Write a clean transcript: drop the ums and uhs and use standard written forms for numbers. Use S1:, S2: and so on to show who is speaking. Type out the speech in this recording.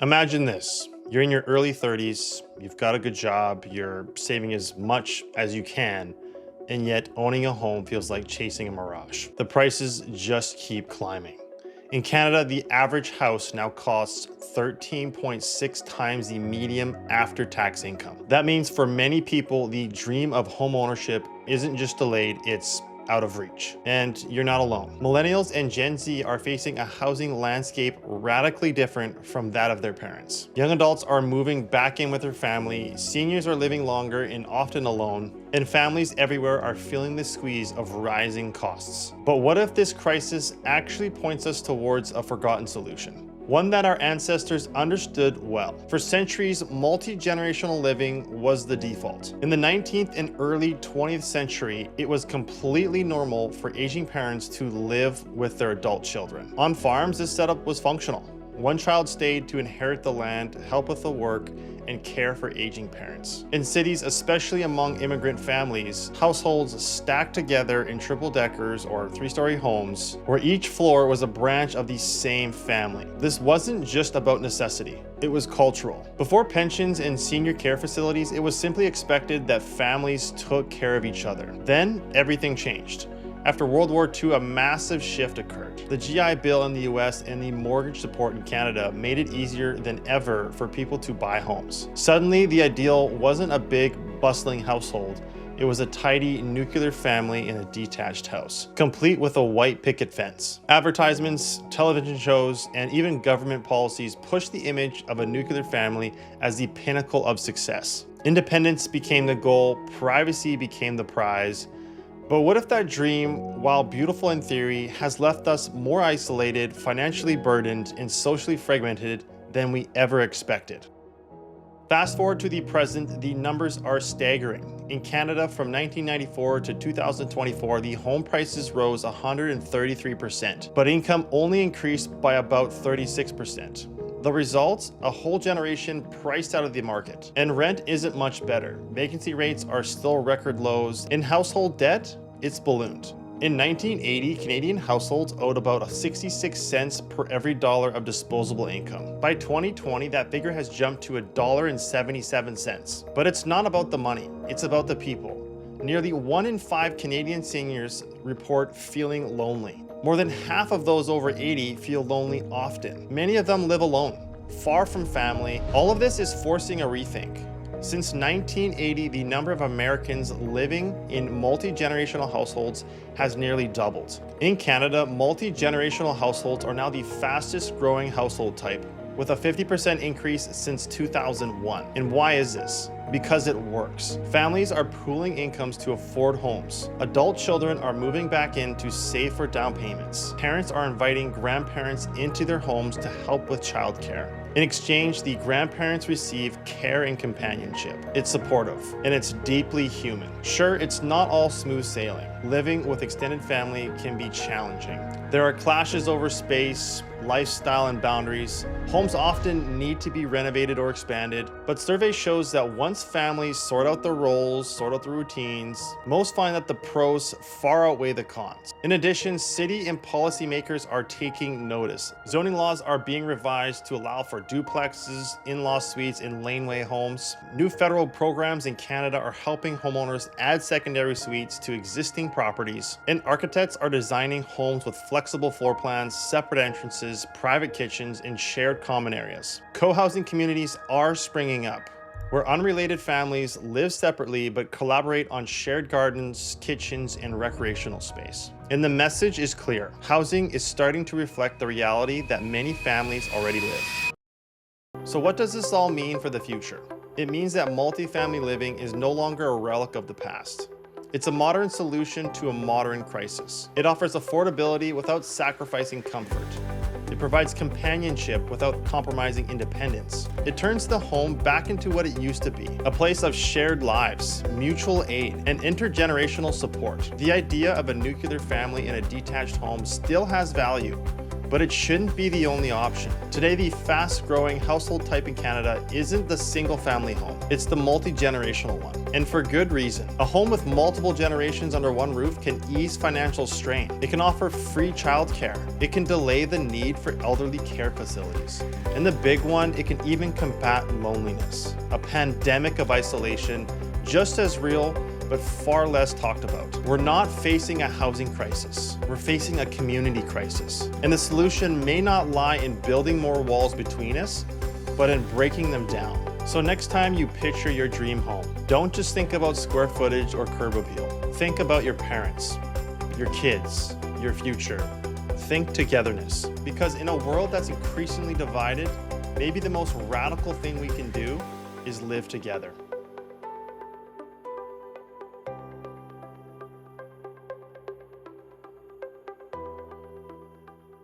S1: Imagine this. You're in your early 30s, you've got a good job, you're saving as much as you can, and yet owning a home feels like chasing a mirage. The prices just keep climbing. In Canada, the average house now costs 13.6 times the median after-tax income. That means for many people, the dream of home ownership isn't just delayed, it's out of reach. And you're not alone. Millennials and Gen Z are facing a housing landscape radically different from that of their parents. Young adults are moving back in with their family, seniors are living longer and often alone, and families everywhere are feeling the squeeze of rising costs. But what if this crisis actually points us towards a forgotten solution? One that our ancestors understood well. For centuries, multi-generational living was the default. In the 19th and early 20th century, it was completely normal for aging parents to live with their adult children. On farms, this setup was functional. One child stayed to inherit the land, help with the work, and care for aging parents. In cities, especially among immigrant families, households stacked together in triple-deckers or three-story homes, where each floor was a branch of the same family. This wasn't just about necessity, it was cultural. Before pensions and senior care facilities, it was simply expected that families took care of each other. Then, everything changed. After World War II, a massive shift occurred. The GI Bill in the US and the mortgage support in Canada made it easier than ever for people to buy homes. Suddenly, the ideal wasn't a big, bustling household. It was a tidy nuclear family in a detached house, complete with a white picket fence. Advertisements, television shows, and even government policies pushed the image of a nuclear family as the pinnacle of success. Independence became the goal, privacy became the prize. But what if that dream, while beautiful in theory, has left us more isolated, financially burdened, and socially fragmented than we ever expected? Fast forward to the present, the numbers are staggering. In Canada, from 1994 to 2024, the home prices rose 133%, but income only increased by about 36%. The result? A whole generation priced out of the market. And rent isn't much better. Vacancy rates are still record lows. In household debt, it's ballooned. In 1980, Canadian households owed about 66 cents per every dollar of disposable income. By 2020, that figure has jumped to $1.77. But it's not about the money, it's about the people. Nearly 1 in 5 Canadian seniors report feeling lonely. More than half of those over 80 feel lonely often. Many of them live alone, far from family. All of this is forcing a rethink. Since 1980, the number of Americans living in multi-generational households has nearly doubled. In Canada, multi-generational households are now the fastest growing household type, with a 50% increase since 2001. And why is this? Because it works. Families are pooling incomes to afford homes. Adult children are moving back in to save for down payments. Parents are inviting grandparents into their homes to help with childcare. In exchange, the grandparents receive care and companionship. It's supportive, and it's deeply human. Sure, it's not all smooth sailing. Living with extended family can be challenging. There are clashes over space, lifestyle, and boundaries. Homes often need to be renovated or expanded, but survey shows that once families sort out their roles, sort out the routines, most find that the pros far outweigh the cons. In addition, city and policymakers are taking notice. Zoning laws are being revised to allow for duplexes, in-law suites, and laneway homes. New federal programs in Canada are helping homeowners add secondary suites to existing properties, and architects are designing homes with flexible floor plans, separate entrances, private kitchens, and shared common areas. Co-housing communities are springing up, where unrelated families live separately but collaborate on shared gardens, kitchens, and recreational space. And the message is clear. Housing is starting to reflect the reality that many families already live. So what does this all mean for the future? It means that multifamily living is no longer a relic of the past. It's a modern solution to a modern crisis. It offers affordability without sacrificing comfort. It provides companionship without compromising independence. It turns the home back into what it used to be, a place of shared lives, mutual aid, and intergenerational support. The idea of a nuclear family in a detached home still has value, but it shouldn't be the only option. Today, the fast-growing household type in Canada isn't the single-family home. It's the multi-generational one, and for good reason. A home with multiple generations under one roof can ease financial strain. It can offer free childcare. It can delay the need for elderly care facilities. And the big one, it can even combat loneliness, a pandemic of isolation, just as real, but far less talked about. We're not facing a housing crisis. We're facing a community crisis. And the solution may not lie in building more walls between us, but in breaking them down. So next time you picture your dream home, don't just think about square footage or curb appeal. Think about your parents, your kids, your future. Think togetherness. Because in a world that's increasingly divided, maybe the most radical thing we can do is live together.